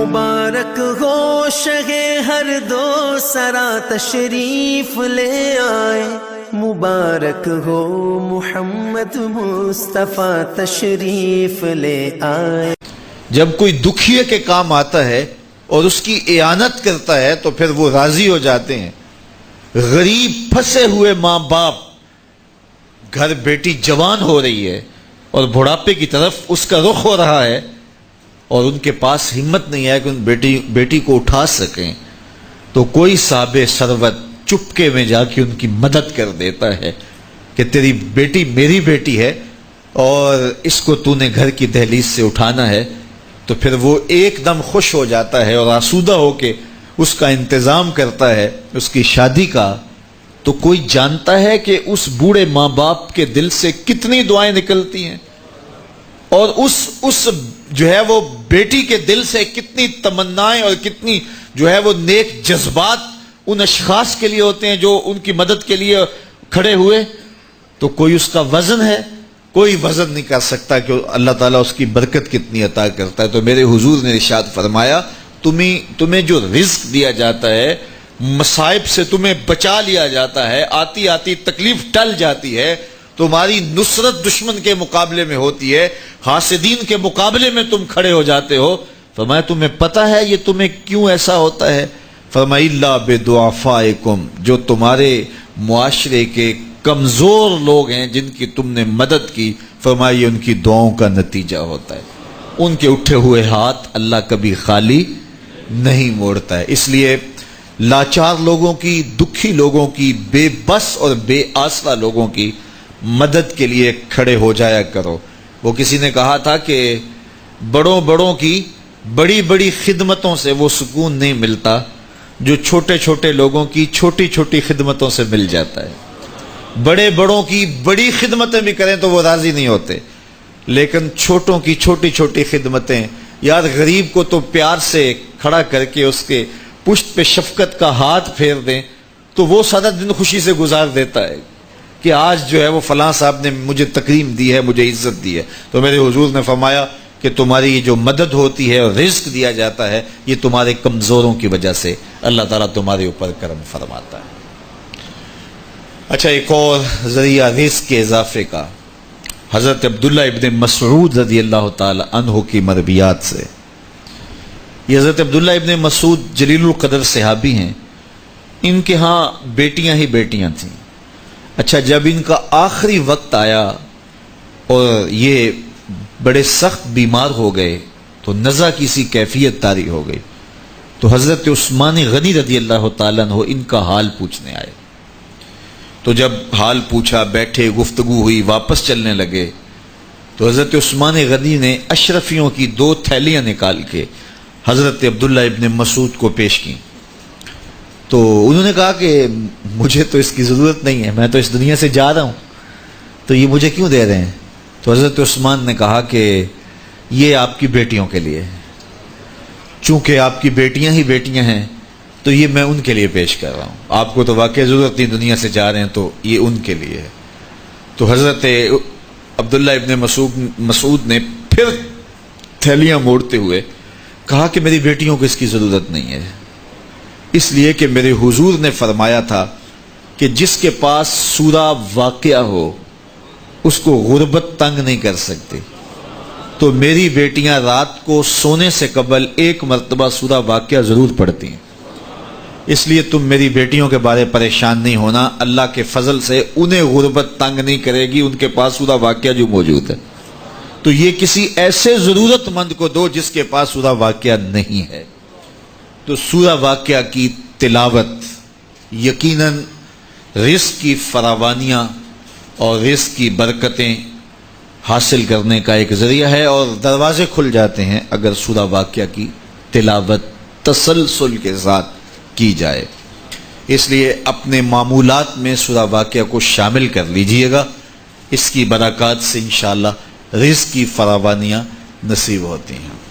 مبارک ہو شہ ہر دو سرا تشریف لے آئے، مبارک ہو محمد مصطفیٰ تشریف لے آئے۔ جب کوئی دکھیے کے کام آتا ہے اور اس کی اعانت کرتا ہے تو پھر وہ راضی ہو جاتے ہیں۔ غریب پھنسے ہوئے ماں باپ، گھر بیٹی جوان ہو رہی ہے اور بڑھاپے کی طرف اس کا رخ ہو رہا ہے اور ان کے پاس ہمت نہیں ہے کہ ان بیٹی کو اٹھا سکیں، تو کوئی صاحب ثروت چپکے میں جا کے ان کی مدد کر دیتا ہے کہ تیری بیٹی میری بیٹی ہے اور اس کو تو نے گھر کی دہلیز سے اٹھانا ہے، تو پھر وہ ایک دم خوش ہو جاتا ہے اور آسودہ ہو کے اس کا انتظام کرتا ہے اس کی شادی کا۔ تو کوئی جانتا ہے کہ اس بوڑھے ماں باپ کے دل سے کتنی دعائیں نکلتی ہیں اور اس جو ہے وہ بیٹی کے دل سے کتنی تمنائیں اور کتنی جو ہے وہ نیک جذبات ان اشخاص کے لیے ہوتے ہیں جو ان کی مدد کے لیے کھڑے ہوئے۔ تو کوئی اس کا وزن ہے؟ کوئی وزن نہیں کر سکتا کہ اللہ تعالیٰ اس کی برکت کتنی عطا کرتا ہے۔ تو میرے حضور نے ارشاد فرمایا، تمہیں جو رزق دیا جاتا ہے، مصائب سے تمہیں بچا لیا جاتا ہے، آتی آتی تکلیف ٹل جاتی ہے، تمہاری نصرت دشمن کے مقابلے میں ہوتی ہے، حاسدین کے مقابلے میں تم کھڑے ہو جاتے ہو۔ فرمایا تمہیں پتہ ہے یہ تمہیں کیوں ایسا ہوتا ہے؟ فرمایا الا بدعفائکم، جو تمہارے معاشرے کے کمزور لوگ ہیں جن کی تم نے مدد کی، فرمایا یہ ان کی دعاؤں کا نتیجہ ہوتا ہے۔ ان کے اٹھے ہوئے ہاتھ اللہ کبھی خالی نہیں موڑتا ہے۔ اس لیے لاچار لوگوں کی، دکھی لوگوں کی، بے بس اور بے آسرا لوگوں کی مدد کے لیے کھڑے ہو جایا کرو۔ وہ کسی نے کہا تھا کہ بڑوں کی بڑی بڑی خدمتوں سے وہ سکون نہیں ملتا جو چھوٹے چھوٹے لوگوں کی چھوٹی چھوٹی خدمتوں سے مل جاتا ہے۔ بڑوں کی بڑی خدمتیں بھی کریں تو وہ راضی نہیں ہوتے، لیکن چھوٹوں کی چھوٹی چھوٹی خدمتیں، یار غریب کو تو پیار سے کھڑا کر کے اس کے پشت پہ شفقت کا ہاتھ پھیر دیں تو وہ سارا دن خوشی سے گزار دیتا ہے کہ آج جو ہے وہ فلاں صاحب نے مجھے تکریم دی ہے، مجھے عزت دی ہے۔ تو میرے حضور نے فرمایا کہ تمہاری جو مدد ہوتی ہے اور رزق دیا جاتا ہے یہ تمہارے کمزوروں کی وجہ سے اللہ تعالیٰ تمہارے اوپر کرم فرماتا ہے۔ اچھا، ایک اور ذریعہ رزق کے اضافے کا حضرت عبداللہ ابن مسعود رضی اللہ تعالی عنہ کی مرویات سے۔ یہ حضرت عبداللہ ابن مسعود جلیل القدر صحابی ہیں، ان کے ہاں بیٹیاں ہی بیٹیاں تھیں۔ اچھا، جب ان کا آخری وقت آیا اور یہ بڑے سخت بیمار ہو گئے تو نزع کی سی کیفیت طاری ہو گئی، تو حضرت عثمان غنی رضی اللہ تعالیٰ عنہ ان کا حال پوچھنے آئے۔ تو جب حال پوچھا، بیٹھے، گفتگو ہوئی، واپس چلنے لگے، تو حضرت عثمان غنی نے اشرفیوں کی 2 تھیلیاں نکال کے حضرت عبداللہ ابن مسعود کو پیش کی۔ تو انہوں نے کہا کہ مجھے تو اس کی ضرورت نہیں ہے، میں تو اس دنیا سے جا رہا ہوں، تو یہ مجھے کیوں دے رہے ہیں؟ تو حضرت عثمان نے کہا کہ یہ آپ کی بیٹیوں کے لیے، چونکہ آپ کی بیٹیاں ہی بیٹیاں ہیں تو یہ میں ان کے لیے پیش کر رہا ہوں، آپ کو تو واقعی ضرورت نہیں، دنیا سے جا رہے ہیں تو یہ ان کے لیے ہے۔ تو حضرت عبداللہ ابن مسعود نے پھر تھیلیاں موڑتے ہوئے کہا کہ میری بیٹیوں کو اس کی ضرورت نہیں ہے، اس لیے کہ میرے حضور نے فرمایا تھا کہ جس کے پاس سورہ واقعہ ہو اس کو غربت تنگ نہیں کر سکتی، تو میری بیٹیاں رات کو سونے سے قبل 1 مرتبہ سورہ واقعہ ضرور پڑھتی ہیں، اس لیے تم میری بیٹیوں کے بارے پریشان نہیں ہونا، اللہ کے فضل سے انہیں غربت تنگ نہیں کرے گی، ان کے پاس سورہ واقعہ جو موجود ہے، تو یہ کسی ایسے ضرورت مند کو دو جس کے پاس سورہ واقعہ نہیں ہے۔ تو سورہ واقعہ کی تلاوت یقیناً رزق کی فراوانیاں اور رزق کی برکتیں حاصل کرنے کا ایک ذریعہ ہے، اور دروازے کھل جاتے ہیں اگر سورہ واقعہ کی تلاوت تسلسل کے ساتھ کی جائے۔ اس لیے اپنے معمولات میں سورہ واقعہ کو شامل کر لیجئے گا، اس کی برکات سے انشاءاللہ رزق کی فراوانیاں نصیب ہوتی ہیں۔